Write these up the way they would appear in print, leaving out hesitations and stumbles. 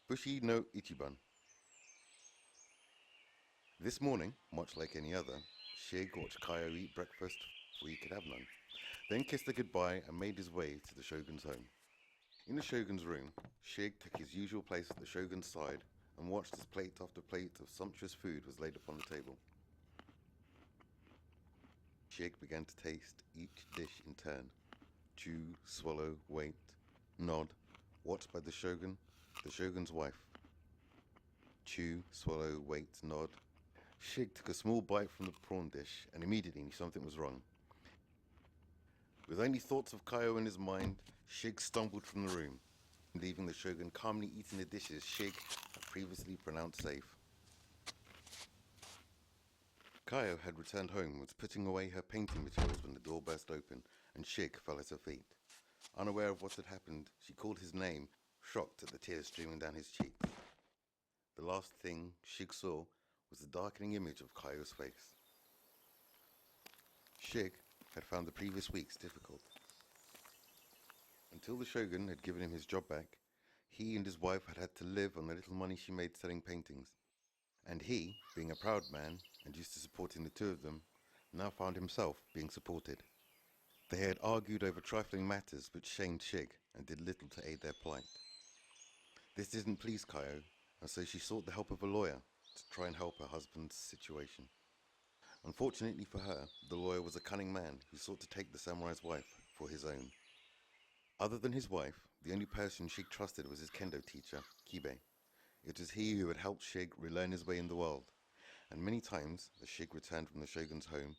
Bushi no Ichibun. This morning, much like any other, Shig watched Kaio eat breakfast before he could have none, then kissed her goodbye and made his way to the shogun's home. In the shogun's room, Shig took his usual place at the shogun's side and watched as plate after plate of sumptuous food was laid upon the table. Shig began to taste each dish in turn, chew, swallow, wait, nod, watched by the shogun's wife. Chew, swallow, wait, nod. Shig took a small bite from the prawn dish and immediately knew something was wrong. With only thoughts of Kaio in his mind, Shig stumbled from the room, leaving the shogun calmly eating the dishes Shig had previously pronounced safe. Kaio had returned home and was putting away her painting materials when the door burst open and Shig fell at her feet. Unaware of what had happened, she called his name, shocked at the tears streaming down his cheeks. The last thing Shig saw was the darkening image of Kaio's face. Shig had found the previous weeks difficult. Until the shogun had given him his job back, he and his wife had had to live on the little money she made selling paintings. And he, being a proud man and used to supporting the two of them, now found himself being supported. They had argued over trifling matters which shamed Shig and did little to aid their plight. This didn't please Kaio, and so she sought the help of a lawyer to try and help her husband's situation. Unfortunately for her, the lawyer was a cunning man who sought to take the samurai's wife for his own. Other than his wife, the only person Shig trusted was his kendo teacher, Kibe. It was he who had helped Shig relearn his way in the world, and many times, as Shig returned from the shogun's home,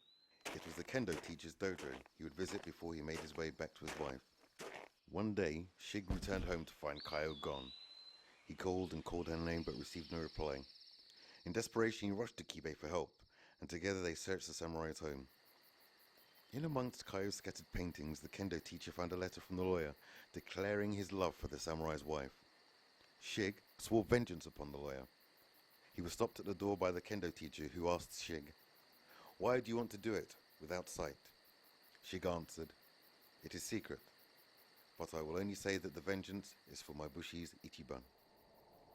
it was the kendo teacher's dojo he would visit before he made his way back to his wife. One day, Shig returned home to find Kaio gone. He called and called her name but received no reply. In desperation, he rushed to Kibe for help, and together they searched the samurai's home. In amongst Kaio's scattered paintings, the kendo teacher found a letter from the lawyer declaring his love for the samurai's wife. Shig swore vengeance upon the lawyer. He was stopped at the door by the kendo teacher, who asked Shig, "Why do you want to do it without sight?" Shig answered, "It is secret, but I will only say that the vengeance is for my Bushi's Ichibun."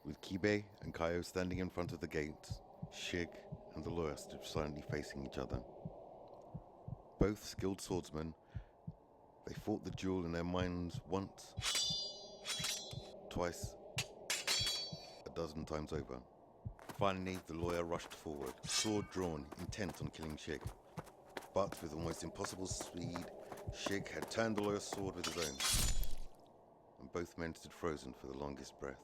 With Kibe and Kaio standing in front of the gates, Shig and the lawyer stood silently facing each other. Both skilled swordsmen, they fought the duel in their minds once, twice, a dozen times over. Finally, the lawyer rushed forward, sword drawn, intent on killing Shig. But with almost impossible speed, Shig had turned the lawyer's sword with his own, and both men stood frozen for the longest breath.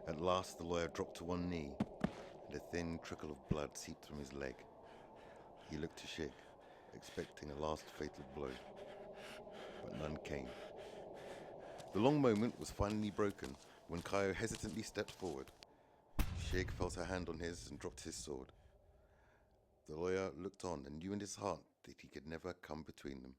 At last, the lawyer dropped to one knee, and a thin trickle of blood seeped from his leg. He looked to Shig, expecting a last fatal blow, but none came. The long moment was finally broken when Kaio hesitantly stepped forward. Shig felt her hand on his and dropped his sword. The lawyer looked on and knew in his heart that he could never come between them.